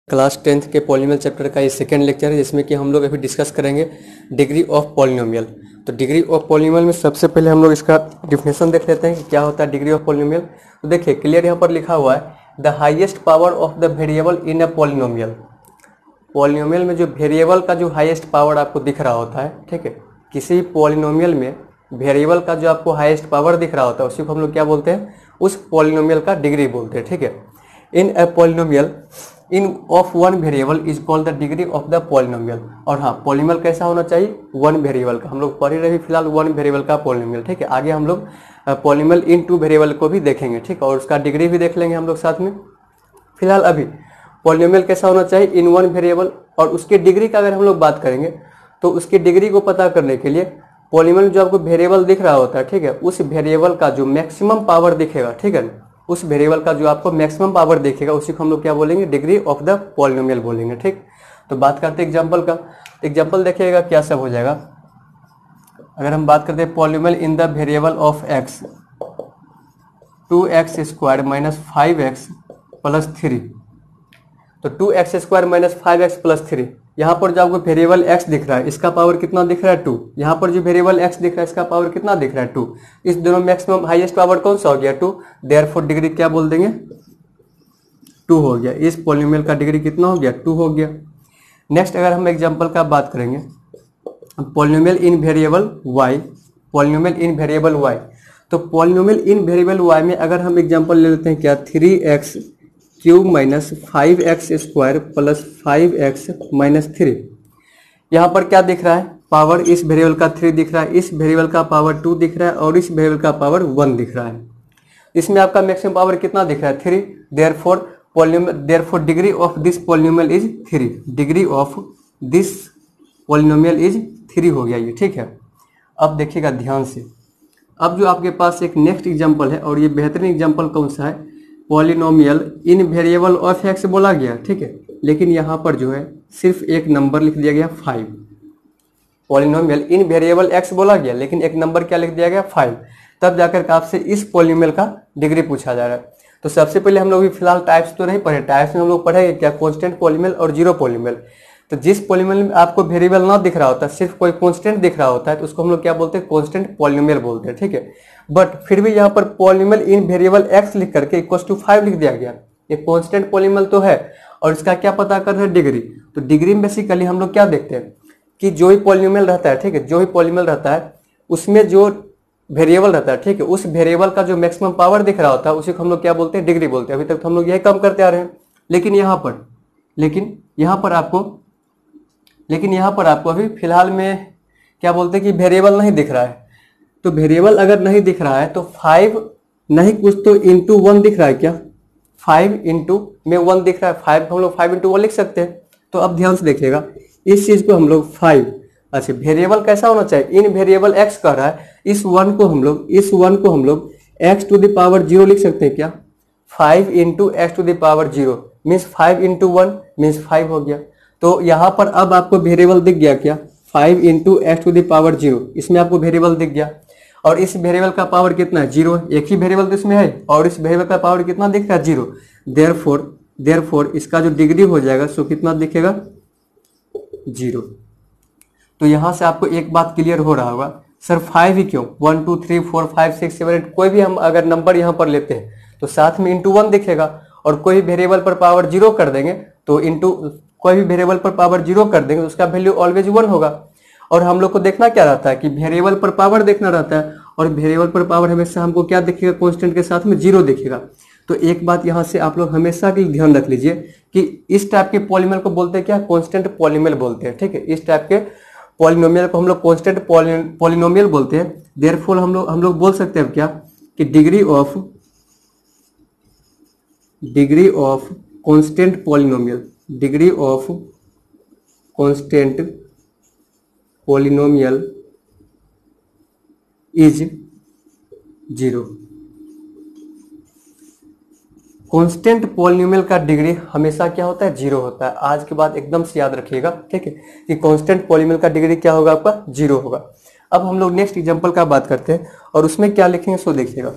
Class 10th के polynomial chapter का ये सेकेंड लेक्चर है जिसमें कि हम लोग अभी डिस्कस करेंगे डिग्री ऑफ पॉलिनोमियल। तो डिग्री ऑफ पॉलिनोमियल में सबसे पहले हम लोग इसका डिफिनेशन देख लेते हैं कि क्या होता है डिग्री ऑफ पॉलिनोमियल। तो देखिए क्लियर यहाँ पर लिखा हुआ है the highest power of the variable in a polynomial. Polynomial में जो वेरिएबल का जो हाईएस्ट पावर आपको दिख रहा होता है, ठीक है, किसी पॉलिनोमियल में वेरिएबल का जो आपको हाईएस्ट पावर दिख रहा होता है उसी को हम लोग क्या बोलते हैं, उस पॉलिनोमियल का डिग्री बोलते हैं। ठीक है, in a polynomial in of one variable is called the degree of the polynomial. और हाँ, पॉलिनोमियल कैसा होना चाहिए, वन वेरिएबल का। हम लोग पढ़ ही रहे फिलहाल वन वेरिएबल का पॉलिनोमियल। ठीक है, आगे हम लोग पॉलिनोमियल इन टू वेरिएबल को भी देखेंगे, ठीक है, और उसका डिग्री भी देख लेंगे हम लोग साथ में। फिलहाल अभी पॉलिनोमियल कैसा होना चाहिए, इन वन वेरिएबल। और उसके डिग्री का अगर हम लोग बात करेंगे तो उसकी डिग्री को पता करने के लिए पॉलिनोमियल जो आपको वेरिएबल दिख रहा होता है, ठीक है, उस वेरिएबल का जो मैक्सिमम पावर दिखेगा, ठीक है, उस वेरिएबल का जो आपको मैक्सिमम पावर दिखेगा उसी को हम लोग क्या बोलेंगे, डिग्री ऑफ द पॉलिनोमियल बोलेंगे। ठीक, तो बात करते हैं एग्जांपल का। एग्जांपल देखिएगा क्या सब हो जाएगा। अगर हम बात करते हैं polynomial in the variable of x 2x square minus 5x plus 3। तो 2x square minus 5x plus 3, यहाँ पर जो आपको वेरिएबल x दिख रहा है इसका पावर कितना दिख रहा है, 2। यहाँ पर जो वेरिएबल x दिख रहा है इसका पावर कितना दिख रहा है, 2। इस दोनों मैक्सिमम हाईएस्ट पावर कौन सा हो गया, 2। देयरफॉर डिग्री क्या बोल देंगे, 2 हो गया। इस पॉलिनोमियल का डिग्री कितना हो गया, 2 हो गया। नेक्स्ट अगर हम एग्जाम्पल का बात करेंगे polynomial in variable y, polynomial in variable y। तो पॉलिनोमियल इन वेरिएबल y में अगर हम एग्जाम्पल ले लेते हैं क्या, 3x cube minus 5x square plus 5x minus 3। यहाँ पर क्या दिख रहा है, पावर इस वेरिएबल का 3 दिख रहा है, इस वेरिएबल का पावर 2 दिख रहा है और इस वेरिएबल का पावर 1 दिख रहा है। इसमें आपका मैक्सिमम पावर कितना दिख रहा है, 3। Therefore degree of this polynomial is 3। Degree of this polynomial is 3 हो गया ये। ठीक है, अब देखिएगा ध्यान से। अब जो आपके पास एक नेक्स्ट एग्जाम्पल है और ये बेहतरीन एग्जाम्पल कौन सा है, polynomial in variable of x बोला गया, ठीक है, लेकिन यहाँ पर जो है सिर्फ एक नंबर लिख दिया गया 5। पॉलिनोमियल इन वेरिएबल x बोला गया लेकिन एक नंबर क्या लिख दिया गया, 5। तब जाकर आपसे इस पॉलिनोमियल का डिग्री पूछा जा रहा है। तो सबसे पहले हम लोग भी फिलहाल टाइप्स तो नहीं पढ़े, टाइप्स में हम लोग पढ़ेंगे क्या, कांस्टेंट पॉलिनोमियल और जीरो पॉलिनोमियल। तो जिस पॉलिनोमियल में आपको वेरिएबल ना दिख रहा होता, सिर्फ कोई कांस्टेंट दिख रहा होता है तो उसको हम लोग क्या बोलते हैं, कांस्टेंट पॉलिनोमियल बोलते हैं। ठीक है, बट फिर भी यहाँ पर पॉलिनोमियल इन वेरिएबल x लिख करके इक्वल टू 5 लिख दिया गया। ये कांस्टेंट पॉलिनोमियल तो है और इसका क्या पता कर रहे हैं, डिग्री। तो डिग्री में बेसिकली हम लोग क्या देखते हैं कि जो ही पॉलिनोमियल रहता है, ठीक है, जो ही पॉलिनोमियल रहता है उसमें जो वेरिएबल रहता है, ठीक है, उस वेरिएबल का जो मैक्सिमम पावर दिख रहा होता है उसी को हम लोग क्या बोलते हैं, डिग्री बोलते हैं। अभी तक तो हम लोग यही कम करते आ रहे हैं। लेकिन यहाँ पर आपको अभी फिलहाल में क्या बोलते हैं कि वेरिएबल नहीं दिख रहा है। तो वेरिएबल अगर नहीं दिख रहा है तो 5 नहीं, कुछ तो इंटू 1 दिख रहा है क्या, 5 इंटू में 1 दिख रहा है, 5 हम लोग 5 इंटू 1 लिख सकते हैं। तो अब ध्यान से देखिएगा इस चीज को हम लोग 5, अच्छा वेरिएबल कैसा होना चाहिए, इन वेरिएबल x कर रहा है, इस 1 को हम लोग x टू द पावर 0 लिख सकते हैं क्या, 5 into x to the power 0 means 5 into 1 means 5 हो गया। तो यहाँ पर अब आपको वेरिएबल दिख गया क्या, 5 into x to the power 0, इसमें आपको वेरिएबल दिख गया। और इस वेरिएबल का पावर कितना है, 0। एक ही वेरिएबल तो इसमें है और इस वेरिएबल का पावर कितना दिख रहा है, 0। देयरफॉर इसका जो डिग्री हो जाएगा सो कितना दिखेगा, 0। तो यहाँ से आपको एक बात क्लियर हो रहा होगा, सर 5 ही क्यों, 1 2 3 4 5 6 7 8 कोई भी हम अगर नंबर यहाँ पर लेते हैं तो साथ में इंटू 1 दिखेगा। और कोई वेरिएबल पर पावर 0 कर देंगे तो इंटू कोई भी वेरिएबल पर पावर 0 कर देंगे तो उसका वैल्यू ऑलवेज 1 होगा। और हम लोग को देखना क्या रहता है कि वेरिएबल पर पावर देखना रहता है और वेरिएबल पर पावर हमेशा हमको क्या दिखेगा, कांस्टेंट के साथ में 0 दिखेगा। तो एक बात यहाँ से आप लोग हमेशा के लिए ध्यान रख लीजिए कि इस टाइप के पॉलिनोमियल को बोलते हैं क्या, कांस्टेंट पॉलिनोमियल बोलते हैं। ठीक है, इस टाइप के पॉलिनोमियल को हम लोग कांस्टेंट पॉलिनोमियल बोलते हैं। देयरफॉर हम लोग बोल सकते हैं क्या कि degree of constant polynomial, degree of constant polynomial is 0। Constant polynomial का डिग्री हमेशा क्या होता है, 0 होता है। आज के बाद एकदम से याद रखिएगा, ठीक है, कि कांस्टेंट पॉलिनोमियल का डिग्री क्या होगा, आपका 0 होगा। अब हम लोग नेक्स्ट एग्जांपल का बात करते हैं और उसमें क्या लिखेंगे सो देखिएगा।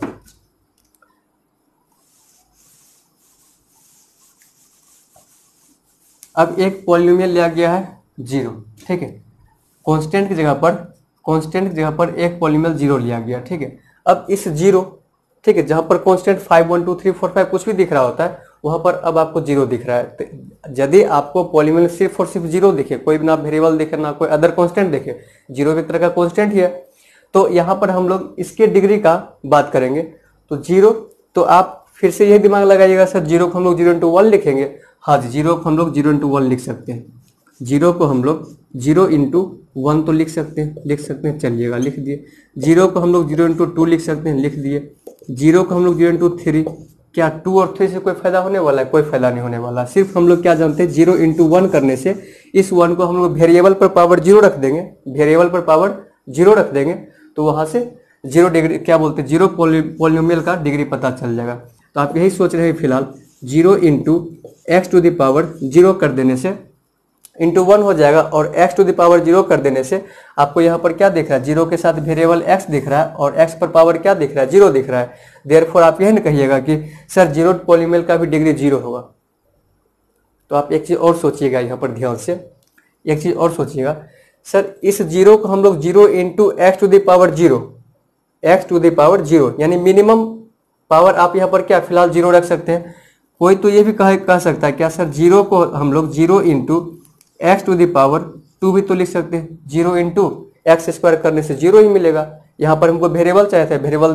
अब एक पॉलिनोमियल लिया गया है 0, ठीक है। कांस्टेंट की जगह पर एक पॉलिनोमियल 0 लिया गया, ठीक है। अब इस 0, ठीक है, जहां पर कांस्टेंट 5 1 2 3 4 5 कुछ भी दिख रहा होता है, वहां पर अब आपको 0 दिख रहा है। तो यदि आपको पॉलिनोमियल सिर्फ और सिर्फ 0 दिखे, कोई भी ना वेरिएबल दिखे ना कोई अदर कांस्टेंट दिखे, 0 एक तरह का कांस्टेंट ही है, तो यहाँ पर हम लोग इसके डिग्री का बात करेंगे। तो 0, तो आप फिर से यही दिमाग लगाइएगा, सर 0 को हम लोग 0 इंटू 1 लिखेंगे। हाँ जी, 0 को हम लोग 0 इंटू 1 लिख सकते हैं। 0 को हम लोग 0 इंटू 1 तो लिख सकते हैं, चलिएगा लिख दिए। 0 को हम लोग 0 इंटू 2 लिख सकते हैं, लिख दिए। 0 को हम लोग 0 इंटू 3, क्या 2 और 3 से कोई फायदा होने वाला है? कोई फायदा नहीं होने वाला। सिर्फ हम लोग क्या जानते हैं, 0 इंटू 1 करने से इस 1 को हम लोग वेरिएबल पर पावर 0 रख देंगे, तो वहां से 0 डिग्री क्या बोलते हैं, 0 पॉलिनोमियल का डिग्री पता चल जाएगा। तो आप यही सोच रहे हैं फिलहाल, 0 into x to the power 0 कर देने से इंटू 1 हो जाएगा, और x टू द पावर 0 कर देने से आपको यहाँ पर क्या दिख रहा है, 0 के साथ वेरिएबल x दिख रहा है, और x पर पावर क्या दिख रहा है, 0 दिख रहा है। देयरफॉर आप यही न कहिएगा कि सर 0 पॉलिनोमियल का भी डिग्री 0 होगा। तो आप एक चीज और सोचिएगा, यहाँ पर ध्यान से एक चीज और सोचिएगा, सर इस 0 को हम लोग 0 into x to the power 0, यानी मिनिमम पावर आप यहाँ पर क्या फिलहाल 0 रख सकते हैं। कोई तो ये भी कह सकता है क्या सर 0 को हम लोग 0 into x to the power 2 भी तो लिख सकते हैं। 0 इंटू एक्स स्क्वायर करने से 0 ही मिलेगा। यहाँ पर हमको वेरिएबल चाहिए था, वेरिएबल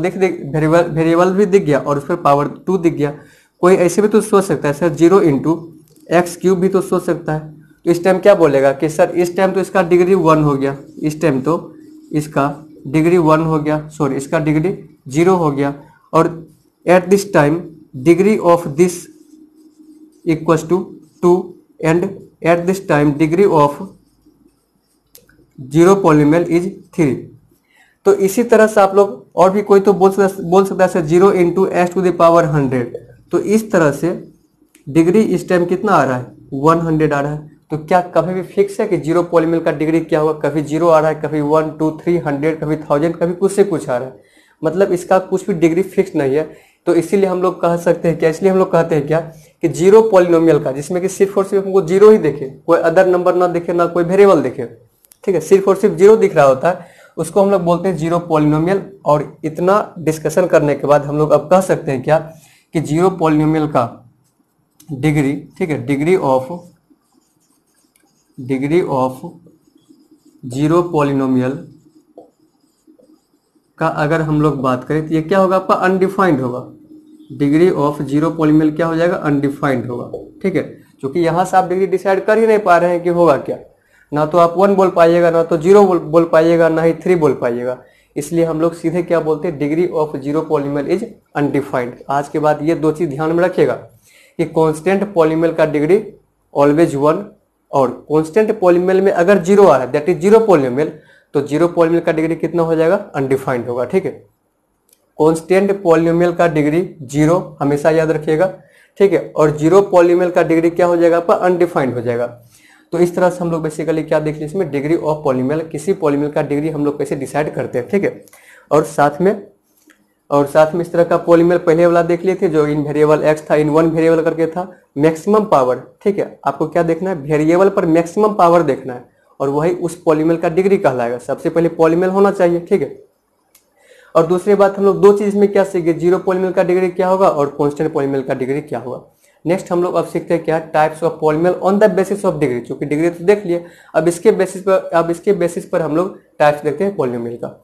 भी दिख गया और उस पर पावर 2 दिख गया। कोई ऐसे भी तो सोच सकता है सर 0 इंटू एक्स क्यूब भी तो सोच सकता है। तो इस टाइम क्या बोलेगा कि सर इस टाइम तो इसका डिग्री 1 हो गया, इस टाइम तो इसका डिग्री 1 हो गया, सॉरी इसका डिग्री 0 हो गया, और at this time degree of this equals to 2 and at this time degree of 0 polynomial is 3। तो इसी तरह से आप लोग और भी कोई तो बोल सकता है sir 0 into x to the power 100। तो इस तरह से डिग्री इस टाइम कितना आ रहा है, 100 आ रहा है। तो क्या कभी भी फिक्स है कि 0 पॉलिनोमियल का डिग्री क्या होगा? कभी 0 आ रहा है, कभी 1 2 3 100, कभी 1000, कभी कुछ से कुछ आ रहा है। मतलब इसका कुछ भी डिग्री फिक्स नहीं है। तो इसीलिए हम लोग कह सकते हैं क्या, इसलिए हम लोग कहते हैं क्या कि 0 पॉलिनोमियल का, जिसमें कि सिर्फ और सिर्फ हमको 0 ही दिखे, कोई अदर नंबर ना दिखे, ना कोई वेरिएबल दिखे, ठीक है, सिर्फ और सिर्फ 0 दिख रहा होता है, उसको हम लोग बोलते हैं 0 पॉलिनोमियल। और इतना डिस्कशन करने के बाद हम लोग अब कह सकते हैं क्या कि 0 पॉलिनोमियल का डिग्री, ठीक है, डिग्री ऑफ 0 पॉलिनोमियल का अगर हम लोग बात करें तो ये क्या होगा आपका, अनडिफाइंड होगा। डिग्री ऑफ 0 पॉलिनोमियल क्या हो जाएगा, अनडिफाइंड होगा, ठीक है। क्योंकि यहां से आप डिग्री डिसाइड कर ही नहीं पा रहे हैं कि होगा क्या। ना तो आप 1 बोल पाइएगा, ना तो 0 बोल पाइएगा, ना ही 3 बोल पाइएगा। इसलिए हम लोग सीधे क्या बोलते हैं, degree of 0 polynomial is undefined. आज के बाद ये 2 चीज ध्यान में रखिएगा कि कांस्टेंट पॉलिनोमियल का डिग्री ऑलवेज 1, और कांस्टेंट पॉलिनोमियल में अगर 0 आ रहा है दैट इज 0 पॉलिनोमियल, तो 0 पॉलिनोमियल का डिग्री कितना हो जाएगा, अनडिफाइंड होगा, ठीक है। कांस्टेंट पॉलिनोमियल का डिग्री 0 हमेशा याद रखिएगा, ठीक है। और 0 पॉलिनोमियल का डिग्री क्या हो जाएगा आपका, अनडिफाइंड हो जाएगा। तो इस तरह से हम लोग बेसिकली क्या देख लीजिए इसमें, डिग्री ऑफ पॉलिनोमियल, किसी पॉलिनोमियल का डिग्री हम लोग कैसे डिसाइड करते हैं, ठीक है। और साथ में इस तरह का पॉलिनोमियल पहले वाला देख लिए थे जो इन वेरिएबल एक्स था, इन 1 वेरिएबल करके था, मैक्सिमम पावर, ठीक है। आपको क्या देखना है, वेरिएबल पर मैक्सिमम पावर देखना है, और वही उस पॉलिनोमियल का डिग्री कहलाएगा। सबसे पहले पॉलिनोमियल होना चाहिए, ठीक है। और दूसरी बात हम लोग 2 चीज में क्या सीखे, 0 पॉलिनोमियल का डिग्री क्या होगा और कांस्टेंट पॉलिनोमियल का डिग्री क्या होगा। नेक्स्ट हम लोग अब सीखते हैं क्या, types of polynomial on the basis of degree. क्योंकि डिग्री तो देख लिए, अब इसके बेसिस पर हम लोग टाइप्स देखते हैं पॉलिनोमियल का।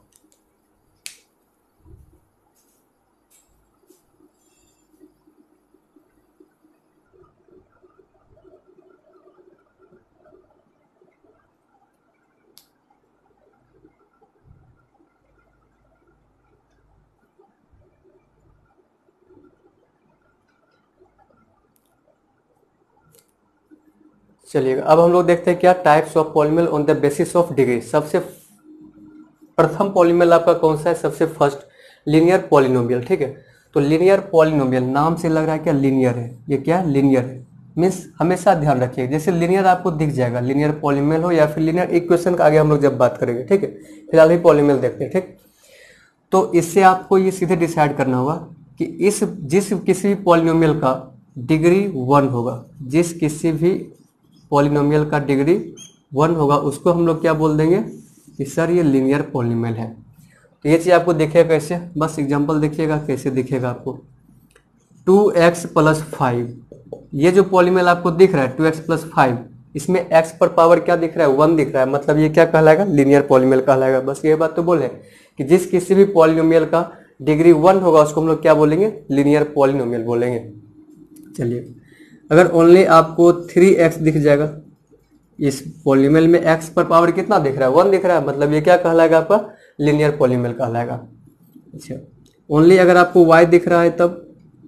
चलिएगा अब हम लोग देखते हैं क्या, types of polynomial on the basis of degree. सबसे प्रथम पॉलिनोमियल आपका कौन सा है, सबसे फर्स्ट लीनियर पॉलिनोमियल, ठीक है। तो लीनियर पॉलिनोमियल नाम से लग रहा है क्या, लीनियर है, ये क्या लीनियर है, मीन्स हमेशा ध्यान रखिए जैसे लीनियर आपको दिख जाएगा, लीनियर पॉलिनोमियल हो या फिर लीनियर इक्वेशन का आगे हम लोग जब बात करेंगे, ठीक है। फिलहाल ही पॉलिनोमियल देखते हैं, ठीक। तो इससे आपको ये सीधे डिसाइड करना होगा कि जिस किसी भी पॉलिनोमियल का डिग्री 1 होगा, जिस किसी भी पॉलिनोमियल का डिग्री 1 होगा उसको हम लोग क्या बोल देंगे कि सर ये लीनियर पॉलिनोमियल है। तो ये चीज़ आपको दिखेगा कैसे, बस एग्जांपल देखिएगा कैसे दिखेगा आपको। 2x प्लस 5, ये जो पॉलिनोमियल आपको दिख रहा है 2x प्लस 5, इसमें x पर पावर क्या दिख रहा है 1 दिख रहा है, मतलब ये क्या कहलाएगा लीनियर पॉलिनोमियल कहलाएगा। बस ये बात तो बोले कि जिस किसी भी पॉलिनोमियल का डिग्री 1 होगा उसको हम लोग क्या बोलेंगे लीनियर पॉलिनोमियल बोलेंगे। चलिए अगर ओनली आपको 3x दिख जाएगा, इस पॉलिनोमियल में x पर पावर कितना दिख रहा है 1 दिख रहा है, मतलब ये क्या कहलाएगा आपका लीनियर पॉलिनोमियल कहलाएगा। अच्छा ओनली अगर आपको y दिख रहा है तब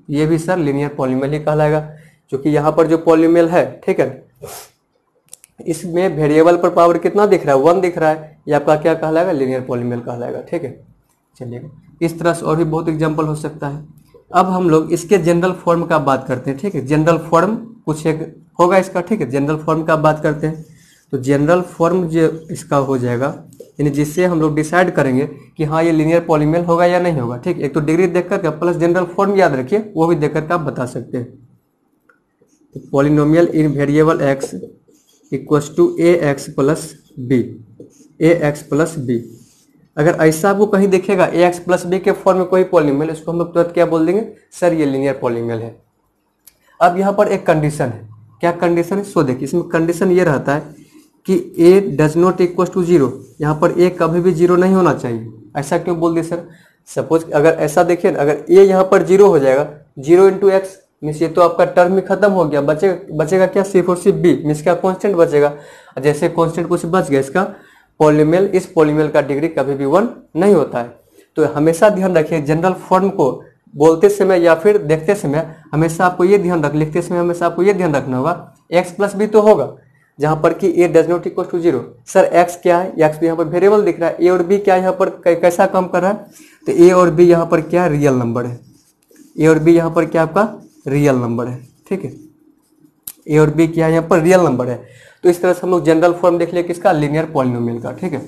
ये भी सर लीनियर पॉलिनोमियल ही कहलाएगा, क्योंकि यहाँ पर जो पॉलिनोमियल है ठीक है इसमें वेरिएबल पर पावर कितना दिख रहा है 1 दिख रहा है, ये आपका क्या कहलाएगा लीनियर पॉलिनोमियल कहलाएगा। ठीक है चलिए इस तरह से और भी बहुत एग्जांपल हो सकता है। अब हम लोग इसके जनरल फॉर्म का बात करते हैं। ठीक है जनरल फॉर्म कुछ एक होगा इसका, ठीक है जनरल फॉर्म का बात करते हैं। तो जनरल फॉर्म जो इसका हो जाएगा यानी जिससे हम लोग डिसाइड करेंगे कि हाँ ये लीनियर पॉलिनोमियल होगा या नहीं होगा। ठीक एक तो डिग्री देख करके प्लस जनरल फॉर्म याद रखिए, वो भी देख करके आप बता सकते हैं। तो polynomial in variable x equals to a x plus b, a x plus b. अगर ऐसा आपको कहीं देखेगा ए एक्स प्लस बी के फॉर्म में कोई पॉलिनोमियल, इसको हम लोग तुरंत क्या बोल देंगे सर ये लीनियर पॉलिनोमियल है। अब यहाँ पर एक कंडीशन है, क्या कंडीशन है सो देखिए इसमें कंडीशन ये रहता है कि a does not equal to 0, यहाँ पर ए कभी भी 0 नहीं होना चाहिए। ऐसा क्यों बोल दिए सर, सपोज अगर ऐसा देखिए अगर ए यहाँ पर 0 हो जाएगा 0 इंटू एक्स मीन्स ये तो आपका टर्म ही खत्म हो गया, बचेगा क्या सिर्फ और सिर्फ बी मीन्स क्या कॉन्स्टेंट बचेगा। जैसे कॉन्स्टेंट कुछ बच गया इसका पॉलिनोमियल, इस पॉलिनोमियल का डिग्री कभी भी 1 नहीं होता है। तो हमेशा ध्यान रखिए जनरल फॉर्म को बोलते समय या फिर देखते समय हमेशा आपको ये ध्यान रख लिखते समय हमेशा आपको ये ध्यान रखना होगा एक्स प्लस बी तो होगा जहां पर कि a does not equal to 0। Sir x क्या है, एक्स भी यहाँ पर वेरिएबल दिख रहा है, ए और बी क्या यहाँ पर कैसा काम कर रहा है, तो ए और बी यहाँ पर क्या रियल नंबर है, ए और बी यहाँ पर क्या आपका रियल नंबर है। ठीक है ए और बी क्या यहाँ पर रियल नंबर है। तो इस तरह से हम लोग जनरल फॉर्म देख लिया किसका लीनियर पॉलिनोमियल का। ठीक है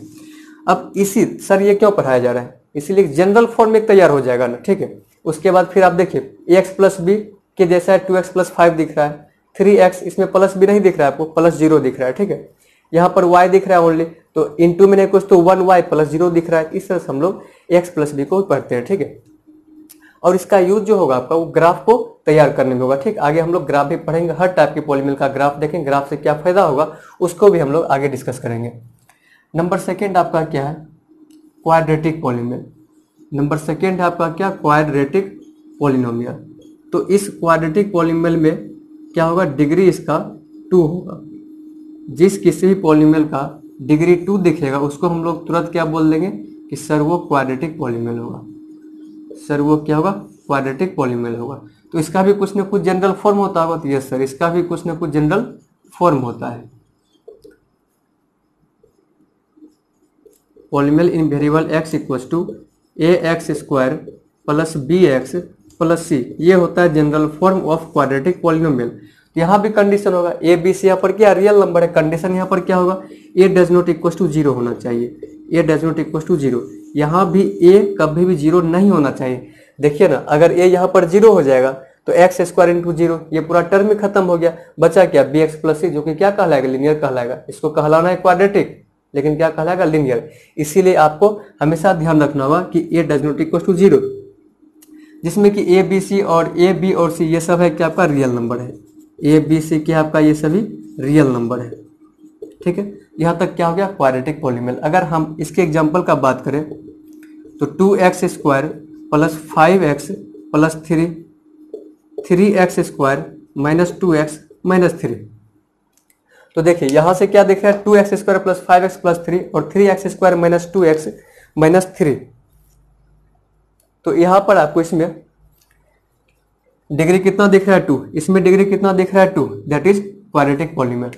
अब इसी सर ये क्यों पढ़ाया जा रहा है, इसीलिए जनरल फॉर्म में तैयार हो जाएगा ना। ठीक है उसके बाद फिर आप देखिए ए एक्स प्लस बी के जैसा है 2x प्लस 5 दिख रहा है, 3x इसमें प्लस भी नहीं दिख रहा है आपको, प्लस 0 दिख रहा है। ठीक है यहाँ पर y दिख रहा है ओनली, तो इंटू में नहीं कुछ तो 1y प्लस 0 दिख रहा है। इस तरह से हम लोग x प्लस बी को पढ़ते हैं। ठीक है और इसका यूज जो होगा आपका वो ग्राफ को तैयार करने में होगा। ठीक आगे हम लोग ग्राफ भी पढ़ेंगे, हर टाइप के पॉलिनोमियल का ग्राफ देखेंगे, ग्राफ से क्या फायदा होगा उसको भी हम लोग आगे डिस्कस करेंगे। नंबर सेकेंड आपका क्या है क्वाड्रेटिक पॉलिनोमियल। नंबर सेकेंड है आपका क्या क्वाड्रेटिक पॉलिनोमियल। तो इस क्वाड्रेटिक पॉलिनोमियल में क्या होगा डिग्री इसका 2 होगा। जिस किसी भी पॉलिनोमियल का डिग्री 2 दिखेगा उसको हम लोग तुरंत क्या बोल देंगे कि सर वो क्वाड्रेटिक पॉलिनोमियल होगा, सर वो क्या होगा क्वाड्रेटिक पॉलिनोमियल होगा। तो इसका भी कुछ ना कुछ जनरल फॉर्म होता होगा, तो यस सर इसका भी कुछ ना कुछ जनरल फॉर्म होता है। Polynomial in variable x equals to a x square plus b x plus c, ये होता है general form of quadratic polynomial. यहाँ भी कंडीशन होगा ए बी सी यहाँ पर क्या रियल नंबर है, कंडीशन यहाँ पर क्या होगा ए डज नॉट इक्वल टू 0 होना चाहिए, ए डज नॉट इक्वल टू 0। यहाँ भी ए कभी भी 0 नहीं होना चाहिए। देखिए ना अगर ए यहाँ पर 0 हो जाएगा तो एक्स स्क्वायर इंटू 0 ये पूरा टर्म ही खत्म हो गया, बचा क्या बी एक्स प्लस सी जो कि क्या कहलाएगा लीनियर कहलाएगा। इसको कहलाना है क्वाड्रेटिक लेकिन क्या कहलाएगा लीनियर। इसीलिए आपको हमेशा ध्यान रखना होगा कि a does not equal to 0 जिसमें कि ए बी सी और ए बी और सी ये सब है क्या आपका रियल नंबर है, ए बी सी क्या आपका ये सभी रियल नंबर है। ठीक है यहाँ तक क्या हो गया क्वाड्रेटिक पॉलिनोमियल। अगर हम इसके एग्जांपल का बात करें तो 2x square plus 5x plus 3x square minus 2x minus 3। तो देखिए यहाँ से क्या दिख रहा है 2x square plus 5x plus 3 और 3x square minus 2x minus 3। तो यहाँ पर आपको इसमें डिग्री कितना दिख रहा है 2, इसमें डिग्री कितना दिख रहा है 2, दैट इज क्वाड्रेटिक पॉलिनोमियल।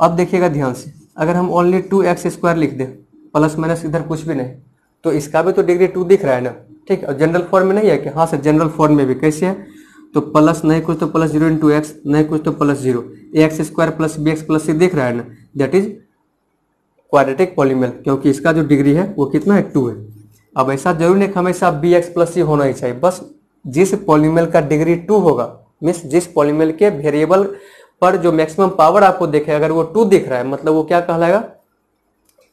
अब देखिएगा ध्यान से अगर हम ओनली 2x स्क्वायर लिख दें प्लस माइनस इधर कुछ भी नहीं तो इसका भी तो डिग्री 2 दिख रहा है ना। ठीक है जनरल फॉर्म में नहीं है कि हाँ सर जनरल फॉर्म में भी कैसे है तो प्लस नहीं कुछ तो प्लस 0 इंटू एक्स नहीं कुछ तो plus 0, x square plus b x plus c दिख रहा है ना, दैट इज क्वाड्रेटिक पॉलिनोमियल क्योंकि इसका जो डिग्री है वो कितना है 2 है। अब ऐसा जरूर नहीं हमेशा बी एक्स प्लस सी होना ही चाहिए, बस जिस पॉलिनोमियल का डिग्री 2 होगा मीन्स जिस पॉलिनोमियल के वेरिएबल पर जो मैक्सिमम पावर आपको देखे अगर वो 2 दिख रहा है मतलब वो क्या कहलाएगा,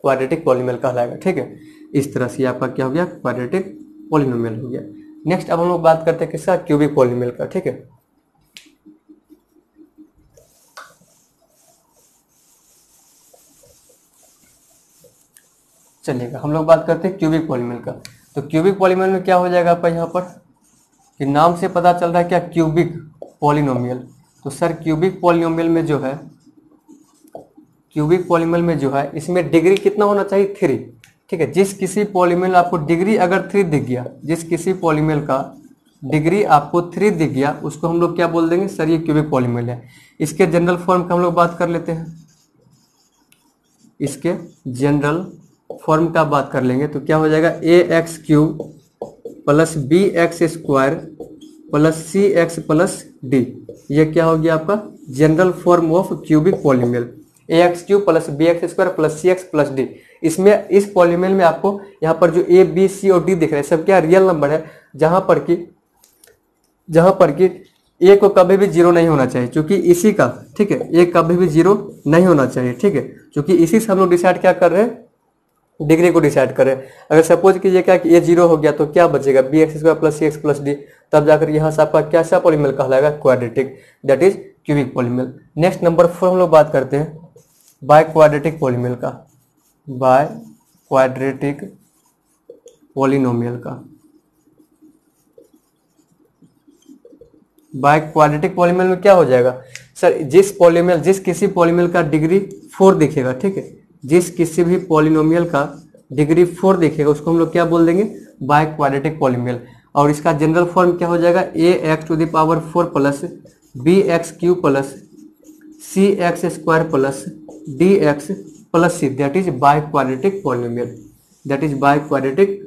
क्वाड्रेटिक पॉलिनोमियल कहलाएगा। ठीक है, इस तरह से आपका क्या हो गया, क्वाड्रेटिक पॉलिनोमियल हो गया। नेक्स्ट अब हम लोग बात करते हैं किसका, क्यूबिक पॉलिनोमियल का। ठीक है, चलिएगा हम लोग बात करते हैं क्यूबिक पॉलिनोमियल का। तो क्यूबिक पॉलिनोमियल में क्या हो जाएगा आपका यहाँ पर कि नाम से पता चल रहा है क्या, क्यूबिक पॉलिनोमियल। तो सर क्यूबिक पॉलिनोमियल में जो है, क्यूबिक पॉलिनोमियल में जो है इसमें डिग्री कितना होना चाहिए, 3। ठीक है, जिस किसी पॉलिनोमियल आपको डिग्री अगर 3 दिख गया, जिस किसी पॉलिनोमियल का डिग्री आपको 3 दिख गया उसको हम लोग क्या बोल देंगे, सर ये क्यूबिक पॉलिनोमियल है। इसके जनरल फॉर्म का हम लोग बात कर लेते हैं, इसके जनरल फॉर्म का बात कर लेंगे तो क्या हो जाएगा, a x cube plus b x square plus c x plus d. ये क्या हो गया आपका general form of cubic polynomial, a x cube plus b x square plus c x plus d. इसमें इस पॉलिनोमियल में आपको यहाँ पर जो ए बी सी और डी दिख रहे हैं सब क्या रियल नंबर है, जहां पर कि ए को कभी भी 0 नहीं होना चाहिए क्योंकि इसी का, ठीक है, ए कभी भी 0 नहीं होना चाहिए। ठीक है, क्योंकि इसी से हम लोग डिसाइड क्या कर रहे हैं, डिग्री को डिसाइड करें। अगर सपोज कीजिए क्या कि ए 0 हो गया तो क्या बचेगा, B x square plus c x plus D, तब जाकर यहाँ से आपका क्या सा पॉलिनोमियल कहलाएगा, quadratic, that is cubic polynomial. Next number 4 हम लोग बात करते हैं बाय क्वाड्रेटिक पॉलिनोमियल का, बाय क्वाड्रेटिक पॉलिनोमियल का। बाय क्वाड्रेटिक पॉलिनोमियल में क्या हो जाएगा सर, जिस किसी पॉलिनोमियल का डिग्री 4 दिखेगा, ठीक है, जिस किसी भी पॉलिनोमियल का डिग्री 4 दिखेगा उसको हम लोग क्या बोल देंगे, बाय क्वाड्रेटिक पॉलिनोमियल। और इसका जनरल फॉर्म क्या हो जाएगा, a x to the power 4 plus b x cube plus c x square plus d x plus c, that is biquadratic polynomial, that is by quadratic